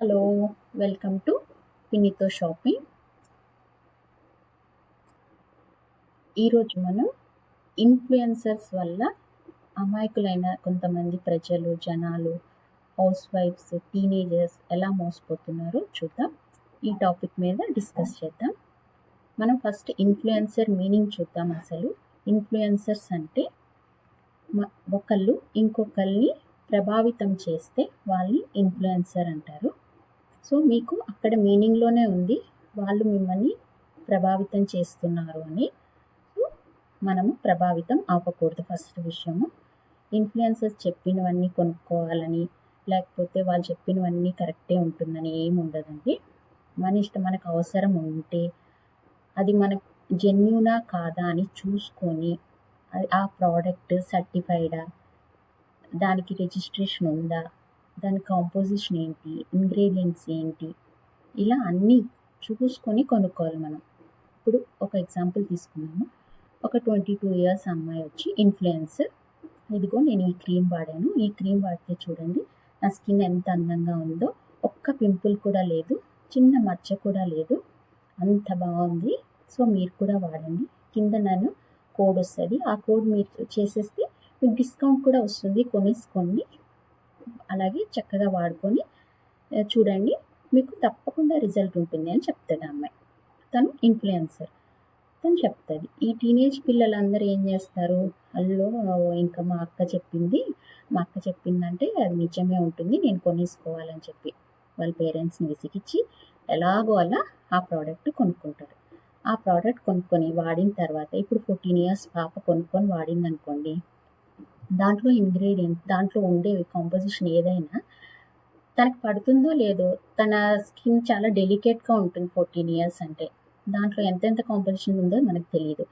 Hello, welcome to పిన్నితో shopping. ఈరోజు మనం ఇన్ఫ్లుయెన్సర్స్ వల్ల అమాయకులైన కొంతమంది ప్రజలు, జనాలు, హౌస్ వైఫ్స్, టీనేజర్స్ ఎలా మోసపోతున్నారో చూద్దాం. ఈ టాపిక్ మీద డిస్కస్ చేద్దాం. మనం ఫస్ట్ ఇన్ఫ్లుయెన్సర్ మీనింగ్ చూద్దాం. అసలు ఇన్ఫ్లుయెన్సర్స్ అంటే ఒకళ్ళు ఇంకొకరిని ప్రభావితం చేస్తే వాళ్ళని ఇన్ఫ్లుయెన్సర్ అంటారు. సో మీకు అక్కడ మీనింగ్లోనే ఉంది వాళ్ళు మిమ్మల్ని ప్రభావితం చేస్తున్నారు అని. సో మనము ప్రభావితం అవ్వకూడదు. ఫస్ట్ విషయము, ఇన్ఫ్లుయెన్సర్స్ చెప్పినవన్నీ కొనుక్కోవాలని, లేకపోతే వాళ్ళు చెప్పినవన్నీ కరెక్టే ఉంటుందని ఏమి ఉండదండి. మన ఇష్టం. మనకు అవసరం ఉంటే అది మన జెన్యూనా కాదా అని చూసుకొని, ఆ ప్రోడక్ట్ సర్టిఫైడా, దానికి రిజిస్ట్రేషన్ ఉందా, దాని కాంపోజిషన్ ఏంటి, ఇంగ్రీడియంట్స్ ఏంటి, ఇలా అన్నీ చూసుకొని కొనుక్కోవాలి మనం. ఇప్పుడు ఒక ఎగ్జాంపుల్ తీసుకున్నాము. ఒక 22 years అమ్మాయి వచ్చి ఇన్ఫ్లుయెన్సర్, ఇదిగో నేను ఈ క్రీమ్ వాడాను, ఈ క్రీమ్ వాడితే చూడండి నా స్కిన్ ఎంత అందంగా ఉందో, ఒక్క పింపుల్ కూడా లేదు, చిన్న మచ్చ కూడా లేదు, అంత బాగుంది, సో మీరు కూడా వాడండి, కింద నేను కోడ్ వస్తుంది, ఆ కోడ్ మీరు చేసేస్తే మీకు డిస్కౌంట్ కూడా వస్తుంది, కొనేసుకోండి, అలాగే చక్కగా వాడుకొని చూడండి, మీకు తప్పకుండా రిజల్ట్ ఉంటుంది అని చెప్తుంది అమ్మాయి. తను ఇన్ఫ్లుయెన్సర్, తను చెప్తుంది. ఈ టీనేజ్ పిల్లలందరూ ఏం చేస్తారు, అల్లో ఇంకా మా అక్క చెప్పిందంటే అది నిజమే ఉంటుంది, నేను కొనేసుకోవాలని చెప్పి వాళ్ళ పేరెంట్స్ని విసిగించి ఎలాగో అలా ఆ ప్రోడక్ట్ కొనుక్కుంటారు. ఆ ప్రోడక్ట్ కొనుక్కొని వాడిన తర్వాత, ఇప్పుడు 14 years పాప కొనుక్కొని వాడింది అనుకోండి, దాంట్లో ఇంగ్రీడియంట్, దాంట్లో ఉండేవి కాంపోజిషన్ ఏదైనా తనకు పడుతుందో లేదో, తన స్కిన్ చాలా డెలికేట్గా ఉంటుంది 14 years అంటే, దాంట్లో ఎంతెంత కాంపోజిషన్ ఉందో మనకు తెలియదు.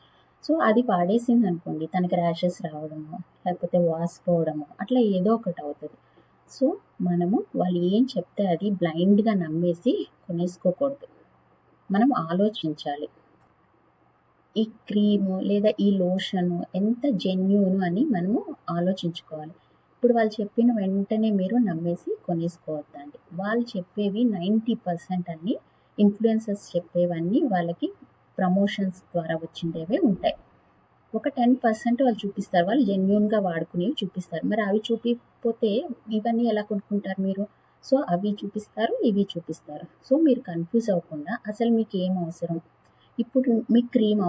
సో అది వాడేసింది అనుకోండి, తనకి ర్యాషెస్ రావడము, లేకపోతే వాసిపోవడము, అట్లా ఏదో ఒకటి అవుతుంది. సో మనము వాళ్ళు ఏం చెప్తే అది బ్లైండ్గా నమ్మేసి కొనేసుకోకూడదు. మనం ఆలోచించాలి, ఈ క్రీము లేదా ఈ లోషను ఎంత జెన్యూను అని మనము ఆలోచించుకోవాలి. ఇప్పుడు వాళ్ళు చెప్పిన వెంటనే మీరు నమ్మేసి కొనేసుకోవద్దండి. వాళ్ళు చెప్పేవి 90% అన్నీ, ఇన్ఫ్లుయెన్సర్స్ చెప్పేవన్నీ వాళ్ళకి ప్రమోషన్స్ ద్వారా వచ్చిండేవే ఉంటాయి. ఒక 10% వాళ్ళు చూపిస్తారు, వాళ్ళు జెన్యూన్గా వాడుకునేవి చూపిస్తారు. మరి అవి చూపిపోతే ఇవన్నీ ఎలా కొనుక్కుంటారు మీరు? సో అవి చూపిస్తారు, ఇవి చూపిస్తారు. సో మీరు కన్ఫ్యూజ్ అవ్వకుండా అసలు మీకు ఏం అవసరం, ఇప్పుడు మీ క్రీమ్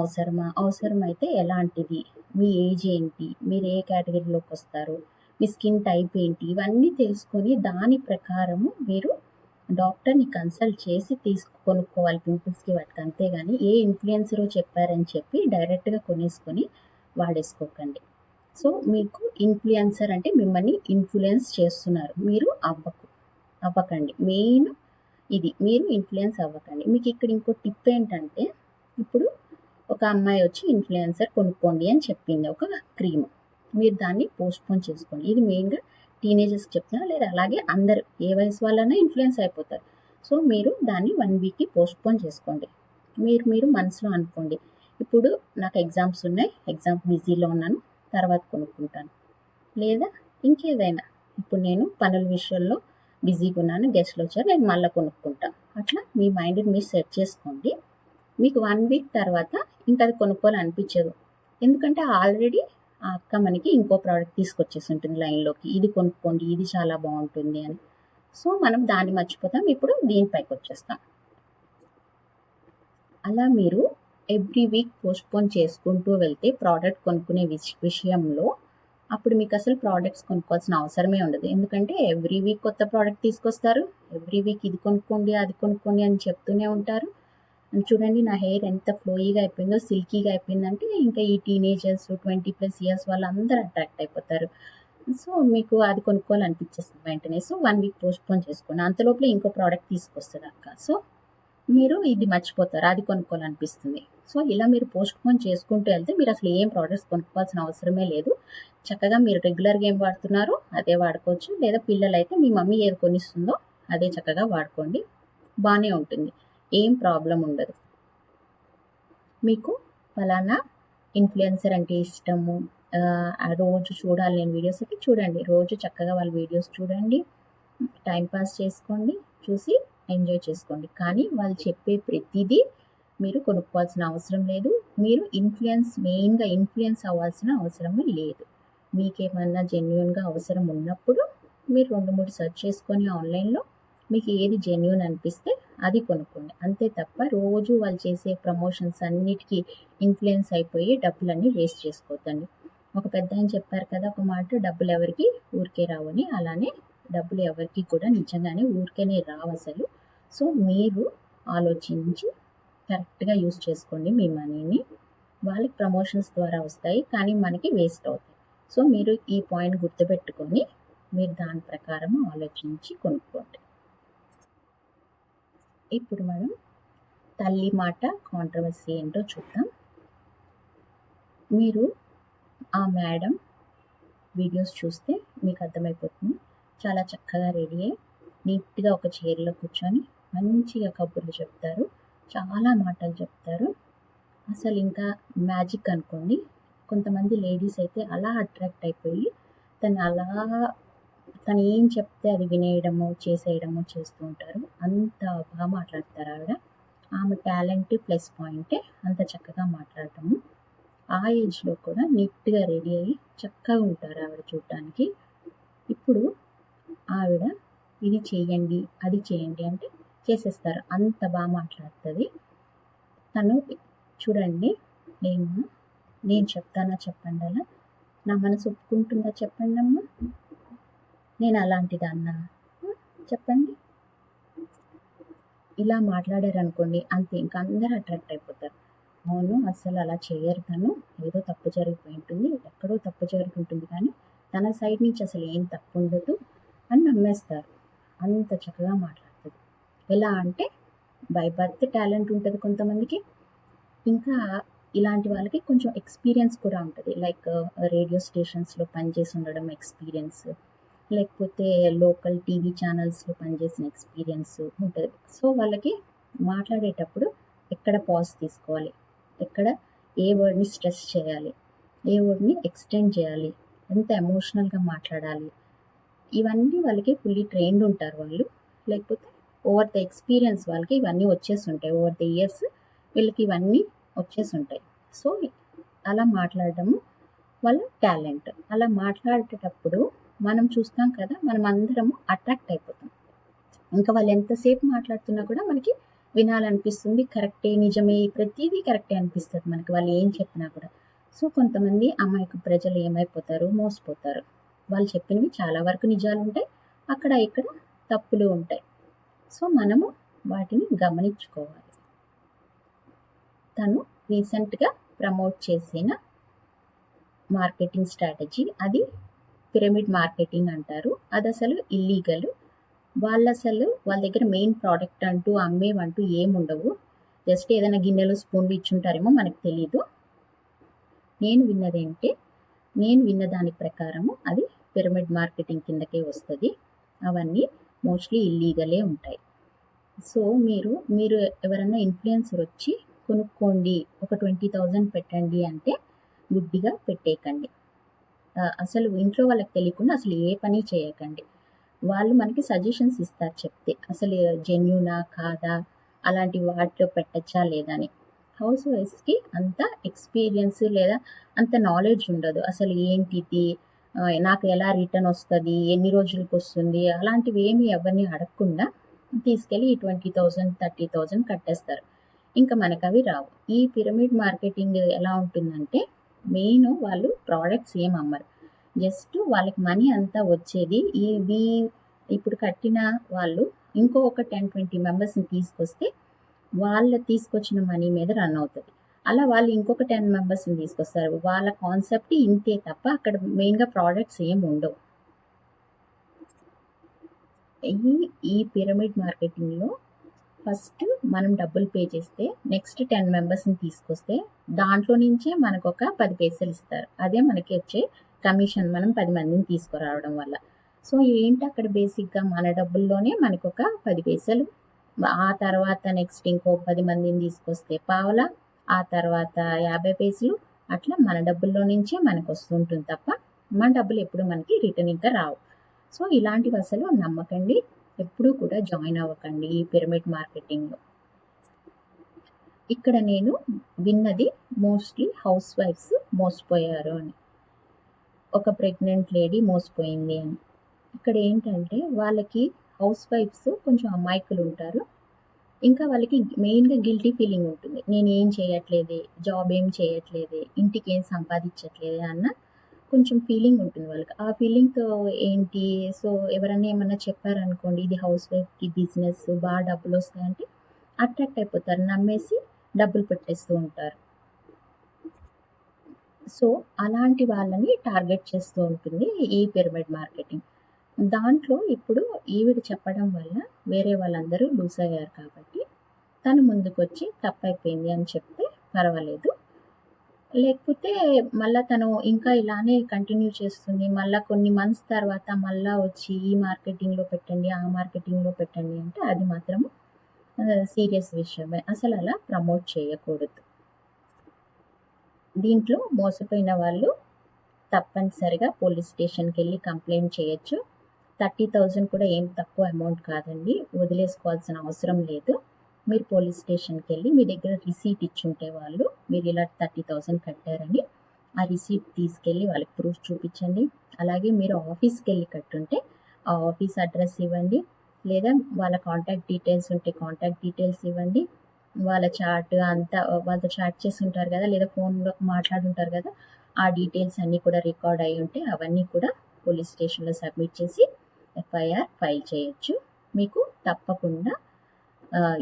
అవసరమైతే ఎలాంటిది, మీ ఏజ్ ఏంటి, మీరు ఏ కేటగిరీలోకి వస్తారు, మీ స్కిన్ టైప్ ఏంటి, ఇవన్నీ తెలుసుకొని దాని ప్రకారము మీరు డాక్టర్ని కన్సల్ట్ చేసి కొనుక్కోవాలి పింపుల్స్కి వాటికి. అంతేగాని ఏ ఇన్ఫ్లుయెన్సరో చెప్పారని చెప్పి డైరెక్ట్గా కొనేసుకొని వాడేసుకోకండి. సో మీకు ఇన్ఫ్లుయెన్సర్ అంటే మిమ్మల్ని ఇన్ఫ్లుయెన్స్ చేస్తున్నారు, మీరు అవ్వకండి. మెయిన్ ఇది, మీరు ఇన్ఫ్లుయెన్స్ అవ్వకండి. మీకు ఇక్కడ ఇంకో టిప్ ఏంటంటే, ఇప్పుడు ఒక అమ్మాయి వచ్చి ఇన్ఫ్లుయెన్సర్ కొనుక్కోండి అని చెప్పింది ఒక క్రీమ్, మీరు దాన్ని పోస్ట్పోన్ చేసుకోండి. ఇది మెయిన్గా టీనేజర్స్కి చెప్తున్నా, లేదా అలాగే అందరు ఏ వయసు వాళ్ళైనా ఇన్ఫ్లుయెన్స్ అయిపోతారు. సో మీరు దాన్ని 1 weekకి పోస్ట్పోన్ చేసుకోండి. మీరు మనసులో అనుకోండి, ఇప్పుడు నాకు ఎగ్జామ్స్ ఉన్నాయి, ఎగ్జామ్ బిజీలో ఉన్నాను, తర్వాత కొనుక్కుంటాను, లేదా ఇంకేదైనా ఇప్పుడు నేను పనుల విషయంలో బిజీగా ఉన్నాను, గెస్ట్లు వచ్చారు, నేను మళ్ళీ కొనుక్కుంటాను. అట్లా మీ మైండ్ని మీరు సెట్ చేసుకోండి. మీకు 1 week తర్వాత ఇంకా అది కొనుక్కోవాలనిపించదు, ఎందుకంటే ఆల్రెడీ ఆ అక్క మనకి ఇంకో ప్రోడక్ట్ తీసుకొచ్చేసి ఉంటుంది లైన్లోకి, ఇది కొనుక్కోండి, ఇది చాలా బాగుంటుంది అని. సో మనం దాన్ని మర్చిపోతాం, ఇప్పుడు దీనిపైకి వచ్చేస్తాం. అలా మీరు ఎవ్రీ వీక్ పోస్ట్పోన్ చేసుకుంటూ వెళ్తే ప్రోడక్ట్ కొనుక్కునే విషయంలో అప్పుడు మీకు అసలు ప్రోడక్ట్స్ కొనుక్కోవాల్సిన అవసరమే ఉండదు. ఎందుకంటే ఎవ్రీ వీక్ కొత్త ప్రోడక్ట్ తీసుకొస్తారు, ఎవ్రీ వీక్ ఇది కొనుక్కోండి, అది కొనుక్కోండి అని చెప్తూనే ఉంటారు. చూడండి నా హెయిర్ ఎంత ఫ్లోయిగా అయిపోయిందో, సిల్కీగా అయిపోయిందంటే ఇంకా ఈ టీనేజర్స్ 20+ years వాళ్ళందరూ అట్రాక్ట్ అయిపోతారు. సో మీకు అది కొనుక్కోవాలనిపించేస్తుంది వెంటనే. సో 1 week పోస్ట్పోన్ చేసుకోండి, అంతలోపల ఇంకో ప్రోడక్ట్ తీసుకొస్తుంది అక్క. సో మీరు ఇది మర్చిపోతారు, అది కొనుక్కోవాలనిపిస్తుంది. సో ఇలా మీరు పోస్ట్పోన్ చేసుకుంటూ వెళ్తే మీరు అసలు ఏం ప్రోడక్ట్స్ కొనుక్కోవాల్సిన అవసరమే లేదు. చక్కగా మీరు రెగ్యులర్గా ఏం వాడుతున్నారో అదే వాడుకోవచ్చు, లేదా పిల్లలైతే మీ మమ్మీ ఏది కొనిస్తుందో అదే చక్కగా వాడుకోండి, బాగానే ఉంటుంది, ఏం ప్రాబ్లం ఉండదు. మీకు ఫలానా ఇన్ఫ్లుయెన్సర్ అంటే ఇష్టము, రోజు చూడాలి నేను వీడియోస్ అయితే చూడండి, రోజు చక్కగా వాళ్ళ వీడియోస్ చూడండి, టైంపాస్ చేసుకోండి, చూసి ఎంజాయ్ చేసుకోండి. కానీ వాళ్ళు చెప్పే ప్రతిదీ మీరు కొనుక్కోవాల్సిన అవసరం లేదు. మీరు మెయిన్గా ఇన్ఫ్లుయెన్స్ అవ్వాల్సిన అవసరమే లేదు. మీకేమన్నా జెన్యున్గా అవసరం ఉన్నప్పుడు మీరు 2-3 సెర్చ్ చేసుకొని ఆన్లైన్లో మీకు ఏది జెన్యున్ అనిపిస్తే అది కొనుక్కోండి. అంతే తప్ప రోజు వాళ్ళు చేసే ప్రమోషన్స్ అన్నిటికీ ఇన్ఫ్లుయెన్స్ అయిపోయి డబ్బులన్నీ వేస్ట్ చేసుకోవద్దండి. ఒక పెద్దాయన చెప్పారు కదా ఒక మాట, డబ్బులు ఎవరికి ఊరికే రావని. అలానే డబ్బులు ఎవరికి కూడా నిజంగానే ఊరికేనే రావు అసలు. సో మీరు ఆలోచించి కరెక్ట్గా యూస్ చేసుకోండి మీ మనీని. వాళ్ళకి ప్రమోషన్స్ ద్వారా వస్తాయి కానీ మనకి వేస్ట్ అవుతాయి. సో మీరు ఈ పాయింట్ గుర్తుపెట్టుకొని మీరు దాని ప్రకారం ఆలోచించి కొనుక్కోండి. ఇప్పుడు మనం తల్లి మాట కాంట్రవర్సీ ఏంటో చూద్దాం. మీరు ఆ మేడం వీడియోస్ చూస్తే మీకు అర్థమైపోతుంది. చాలా చక్కగా రెడీ అయ్యి నీట్గా ఒక చైర్లో కూర్చొని మంచిగా కబుర్లు చెప్తారు, చాలా మాటలు చెప్తారు. అసలు ఇంకా మ్యాజిక్ అనుకోండి. కొంతమంది లేడీస్ అయితే అలా అట్రాక్ట్ అయిపోయి తను ఏం చెప్తే అది వినేయడము చేసేయడము చేస్తూ ఉంటారు. అంత బాగా మాట్లాడతారు ఆవిడ. ఆమె టాలెంట్ ప్లస్ పాయింటే అంత చక్కగా మాట్లాడటము. ఆ ఏజ్లో కూడా నీట్గా రెడీ అయ్యి చక్కగా ఉంటారు ఆవిడ చూడటానికి. ఇప్పుడు ఆవిడ ఇది చేయండి అది చేయండి అంటే చేసేస్తారు, అంత బాగా మాట్లాడుతుంది తను. చూడండి, నేను చెప్తానా చెప్పండి, అలా నా మనసు ఒప్పుకుంటుందా చెప్పండి అమ్మా, నేను అలాంటిదన్నా చెప్పండి. ఇలా మాట్లాడారు అనుకోండి అంతే, ఇంకా అందరూ అట్రాక్ట్ అయిపోతారు. అవును అసలు అలా చేయరు, తను ఏదో తప్పు జరిగిపోయి ఉంటుంది, ఎక్కడో తప్పు జరుగుతుంటుంది కానీ తన సైడ్ నుంచి అసలు ఏం తప్పు ఉండదు అని నమ్మేస్తారు. అంత చక్కగా మాట్లాడుతుంది. ఎలా అంటే బై బర్త్ టాలెంట్ ఉంటుంది కొంతమందికి, ఇంకా ఇలాంటి వాళ్ళకి కొంచెం ఎక్స్పీరియన్స్ కూడా ఉంటుంది. లైక్ రేడియో స్టేషన్స్లో పనిచేసి ఉండడం ఎక్స్పీరియన్స్, లేకపోతే లోకల్ టీవీ ఛానల్స్లో పనిచేసిన ఎక్స్పీరియన్స్ ఉంటుంది. సో వాళ్ళకి మాట్లాడేటప్పుడు ఎక్కడ పాజ్ తీసుకోవాలి, ఎక్కడ ఏ వర్డ్ని స్ట్రెస్ చేయాలి, ఏ వర్డ్ని ఎక్స్టెండ్ చేయాలి, ఎంత ఎమోషనల్గా మాట్లాడాలి, ఇవన్నీ వాళ్ళకి ఫుల్లీ ట్రైన్డ్ ఉంటారు వాళ్ళు. లేకపోతే ఓవర్ ద ఎక్స్పీరియన్స్ వాళ్ళకి ఇవన్నీ వచ్చేసి ఉంటాయి. ఓవర్ ద ఇయర్స్ వీళ్ళకి ఇవన్నీ వచ్చేసి ఉంటాయి. సో అలా మాట్లాడటము వాళ్ళ టాలెంట్. అలా మాట్లాడేటప్పుడు మనం చూస్తాం కదా, మనం అందరము అట్రాక్ట్ అయిపోతాం. ఇంకా వాళ్ళు ఎంతసేపు మాట్లాడుతున్నా కూడా మనకి వినాలనిపిస్తుంది. కరెక్టే, నిజమే, ప్రతిదీ కరెక్టే అనిపిస్తుంది మనకి వాళ్ళు ఏం చెప్పినా కూడా. సో కొంతమంది అమాయక ప్రజలు ఏమైపోతారు, మోసపోతారు. వాళ్ళు చెప్పినవి చాలా వరకు నిజాలు ఉంటాయి, అక్కడ ఇక్కడ తప్పులు ఉంటాయి. సో మనము వాటిని గమనించుకోవాలి. తను రీసెంట్గా ప్రమోట్ చేసిన మార్కెటింగ్ స్ట్రాటజీ, అది పిరమిడ్ మార్కెటింగ్ అంటారు. అది అసలు ఇల్లీగల్. వాళ్ళ దగ్గర మెయిన్ ప్రోడక్ట్ అంటూ అమ్మేవంటూ ఏముండవు. జస్ట్ ఏదైనా గిన్నెలు స్పూన్లు ఇచ్చుంటారేమో మనకు తెలీదు. నేను విన్న దాని ప్రకారము అది పిరమిడ్ మార్కెటింగ్ కిందకే వస్తుంది. అవన్నీ మోస్ట్లీ ఇల్లీగలే ఉంటాయి. సో మీరు ఎవరైనా ఇన్ఫ్లుయెన్సర్ వచ్చి కొనుక్కోండి, ఒక 20,000 పెట్టండి అంటే గుడ్డిగా పెట్టేయకండి. అసలు ఇంట్లో వాళ్ళకి తెలియకుండా అసలు ఏ పని చేయకండి. వాళ్ళు మనకి సజెషన్స్ ఇస్తారు చెప్తే, అసలు జెన్యూనా కాదా, అలాంటి వాటిలో పెట్టచ్చా లేదా అని. హౌస్ వైఫ్స్కి అంత ఎక్స్పీరియన్స్ లేదా అంత నాలెడ్జ్ ఉండదు. అసలు ఏంటిది, నాకు ఎలా రిటర్న్ వస్తుంది, ఎన్ని రోజులకు వస్తుంది, అలాంటివి ఏమి ఎవరిని అడగకుండా తీసుకెళ్ళి 20,000 30,000 కట్టేస్తారు. ఇంకా మనకు అవి రావు. ఈ పిరమిడ్ మార్కెటింగ్ ఎలా ఉంటుందంటే, మెయిన్ వాళ్ళు ప్రోడక్ట్స్ ఏం అమ్మరు, జస్ట్ వాళ్ళకి మనీ అంతా వచ్చేది ఇప్పుడు కట్టిన వాళ్ళు ఇంకో ఒక 10-20 మెంబర్స్ని తీసుకొస్తే వాళ్ళ తీసుకొచ్చిన మనీ మీద రన్ అవుతుంది. అలా వాళ్ళు ఇంకొక 10 మెంబర్స్ని తీసుకొస్తారు. వాళ్ళ కాన్సెప్ట్ ఇంతే తప్ప అక్కడ మెయిన్గా ప్రోడక్ట్స్ ఏం ఉండవు. ఈ పిరమిడ్ మార్కెటింగ్లో ఫస్ట్ మనం డబ్బులు పే చేస్తే నెక్స్ట్ 10 మెంబర్స్ని తీసుకొస్తే దాంట్లో నుంచే మనకు ఒక 10 పైసలు ఇస్తారు. అదే మనకి వచ్చే కమిషన్, మనం 10 మందిని తీసుకురావడం వల్ల. సో ఏంటి అక్కడ బేసిక్గా మన డబ్బుల్లోనే మనకు ఒక 10 పైసలు, ఆ తర్వాత నెక్స్ట్ ఇంకో 10 మందిని తీసుకొస్తే పావలా, ఆ తర్వాత 50 పైసలు, అట్లా మన డబ్బుల్లో నుంచే మనకు వస్తుంటుంది తప్ప మన డబ్బులు ఎప్పుడు మనకి రిటర్న్ ఇంకా రావు. సో ఇలాంటివి అసలు నమ్మకండి. ఎప్పుడూ కూడా జాయిన్ అవ్వకండి ఈ పిరమిడ్ మార్కెటింగ్లో. ఇక్కడ నేను విన్నది మోస్ట్లీ హౌస్ వైఫ్స్ మోసపోయారు అని, ఒక ప్రెగ్నెంట్ లేడీ మోసపోయింది అని. ఇక్కడ ఏంటంటే వాళ్ళకి హౌస్ వైఫ్స్ కొంచెం అమాయకులు ఉంటారు. ఇంకా వాళ్ళకి మెయిన్గా గిల్టీ ఫీలింగ్ ఉంటుంది. నేను ఏం చేయట్లేదే, జాబ్ ఏం చేయట్లేదే, ఇంటికి ఏం సంపాదించట్లేదే అన్న కొంచెం ఫీలింగ్ ఉంటుంది వాళ్ళకి. ఆ ఫీలింగ్తో ఏంటి, సో ఎవరన్నా ఏమన్నా చెప్పారనుకోండి ఇది హౌస్ వైఫ్కి బిజినెస్ బాగా డబ్బులు వస్తాయంటే అట్రాక్ట్ అయిపోతారు, నమ్మేసి డబ్బులు పెట్టేస్తూ ఉంటారు. సో అలాంటి వాళ్ళని టార్గెట్ చేస్తూ ఉంటుంది ఈ పిరమిడ్ మార్కెటింగ్. దాంట్లో ఇప్పుడు ఈవిడ చెప్పడం వల్ల వేరే వాళ్ళందరూ లూజ్ అయ్యారు కాబట్టి తను ముందుకొచ్చి తప్పైపోయింది అని చెప్తే పర్వాలేదు. లేకపోతే మళ్ళీ తను ఇంకా ఇలానే కంటిన్యూ చేస్తుంది, మళ్ళీ కొన్ని మంత్స్ తర్వాత మళ్ళీ వచ్చి ఈ మార్కెటింగ్లో పెట్టండి ఆ మార్కెటింగ్లో పెట్టండి అంటే అది మాత్రము సీరియస్ విషయమే. అసలు అలా ప్రమోట్ చేయకూడదు. దీంట్లో మోసపోయిన వాళ్ళు తప్పనిసరిగా పోలీస్ స్టేషన్కి వెళ్ళి కంప్లైంట్ చేయొచ్చు. 30,000 కూడా ఏం తక్కువ అమౌంట్ కాదండి, వదిలేసుకోవాల్సిన అవసరం లేదు. మీరు పోలీస్ స్టేషన్కి వెళ్ళి మీ దగ్గర రిసీట్ ఇచ్చుంటే వాళ్ళు మీరు ఇలా 30,000 కట్టారని ఆ రిసీట్ తీసుకెళ్ళి వాళ్ళకి ప్రూఫ్ చూపించండి. అలాగే మీరు ఆఫీస్కి వెళ్ళి కట్టుంటే ఆ ఆఫీస్ అడ్రస్ ఇవ్వండి, లేదా వాళ్ళ కాంటాక్ట్ డీటెయిల్స్ ఉంటే కాంటాక్ట్ డీటెయిల్స్ ఇవ్వండి. వాళ్ళ చాట్ అంతా వాళ్ళతో చాట్ చేసి ఉంటారు కదా, లేదా ఫోన్లో మాట్లాడుంటారు కదా, ఆ డీటెయిల్స్ అన్నీ కూడా రికార్డ్ అయి ఉంటే అవన్నీ కూడా పోలీస్ స్టేషన్లో సబ్మిట్ చేసి ఎఫ్ఐఆర్ ఫైల్ చేయొచ్చు. మీకు తప్పకుండా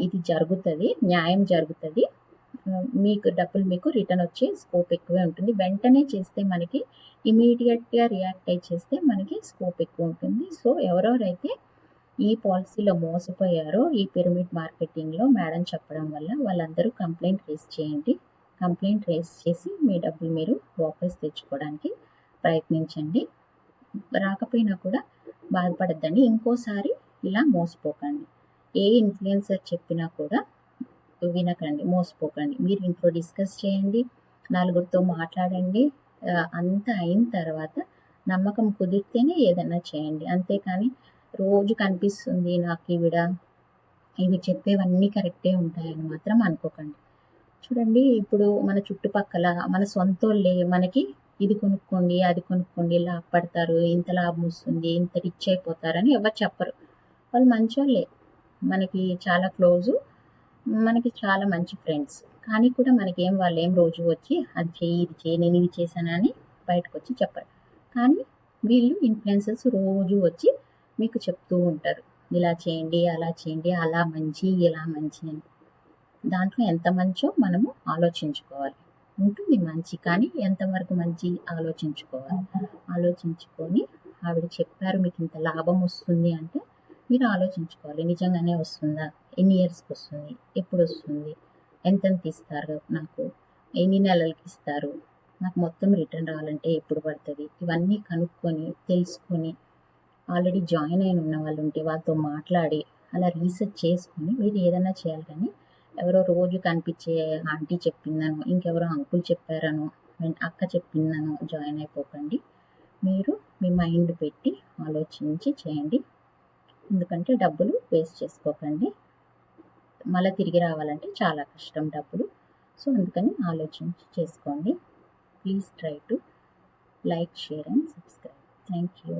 ఇది జరుగుతుంది, న్యాయం జరుగుతుంది. మీకు డబ్బులు మీకు రిటర్న్ వచ్చే స్కోప్ ఎక్కువే ఉంటుంది. వెంటనే చేస్తే మనకి ఇమీడియట్గా రియాక్ట్ అయి చేస్తే మనకి స్కోప్ ఎక్కువ ఉంటుంది. సో ఎవరెవరైతే ఈ పాలసీలో మోసపోయారో ఈ పిరమిడ్ మార్కెటింగ్లో మేడం చెప్పడం వల్ల వాళ్ళందరూ కంప్లైంట్ రేస్ చేయండి. కంప్లైంట్ రేస్ చేసి మీ డబ్బులు మీరు వాపస్ తెచ్చుకోవడానికి ప్రయత్నించండి. రాకపోయినా కూడా బాధపడద్దండి, ఇంకోసారి ఇలా మోసపోకండి. ఏ ఇన్ఫ్లుయెన్సర్ చెప్పినా కూడా వినకండి, మోసపోకండి. మీరు ఇంట్లో డిస్కస్ చేయండి, నలుగురితో మాట్లాడండి. అంతా అయిన తర్వాత నమ్మకం కుదిరితేనే ఏదైనా చేయండి. అంతేకాని రోజు కనిపిస్తుంది నాకు ఇవి చెప్పేవన్నీ కరెక్టే ఉంటాయని మాత్రం అనుకోకండి. చూడండి, ఇప్పుడు మన చుట్టుపక్కల మన సొంతోళ్ళే మనకి ఇది కొనుక్కోండి అది కొనుక్కోండి లాభ పడతారు, ఇంత లాభం వస్తుంది, ఇంత రిచ్ అయిపోతారని ఎవరు చెప్పరు. వాళ్ళు మంచోళ్ళే, మనకి చాలా క్లోజు, మనకి చాలా మంచి ఫ్రెండ్స్. కానీ కూడా మనకేం వాళ్ళు ఏం రోజు వచ్చి అది చేయి ఇది చేయి నేను ఇది చేశానని బయటకు వచ్చి చెప్పరు. కానీ వీళ్ళు ఇన్ఫ్లుయెన్సర్స్ రోజు వచ్చి మీకు చెప్తూ ఉంటారు, ఇలా చేయండి అలా చేయండి, అలా మంచి ఇలా మంచి అని. దాంట్లో ఎంత మంచో మనము ఆలోచించుకోవాలి. ఉంటుంది మంచి, కానీ ఎంతవరకు మంచి ఆలోచించుకోవాలి. ఆలోచించుకొని ఆవిడ చెప్పారు మీకు ఇంత లాభం వస్తుంది అంటే మీరు ఆలోచించుకోవాలి, నిజంగానే వస్తుందా, ఎన్ని ఇయర్స్కి వస్తుంది, ఎప్పుడు వస్తుంది, ఎంతెంత ఇస్తారు, నాకు ఎన్ని నెలలకి ఇస్తారు, నాకు మొత్తం రిటర్న్ రావాలంటే ఎప్పుడు పడుతుంది, ఇవన్నీ కనుక్కొని తెలుసుకొని ఆల్రెడీ జాయిన్ అయిన ఉన్న వాళ్ళు ఉంటే వాళ్ళతో మాట్లాడి అలా రీసెర్చ్ చేసుకొని మీరు ఏదైనా చేయాలి. కానీ ఎవరో రోజు కనిపించే ఆంటీ చెప్పిందనో, ఇంకెవరో అంకుల్ చెప్పారనో, అక్క చెప్పిందనో జాయిన్ అయిపోకండి. మీరు మీ మైండ్ పెట్టి ఆలోచించి చేయండి. ఎందుకంటే డబ్బులు వేస్ట్ చేసుకోకండి, మళ్ళీ తిరిగి రావాలంటే చాలా కష్టం డబ్బులు. సో అందుకని ఆలోచించి చేసుకోండి. Please try to like, share and subscribe. Thank you.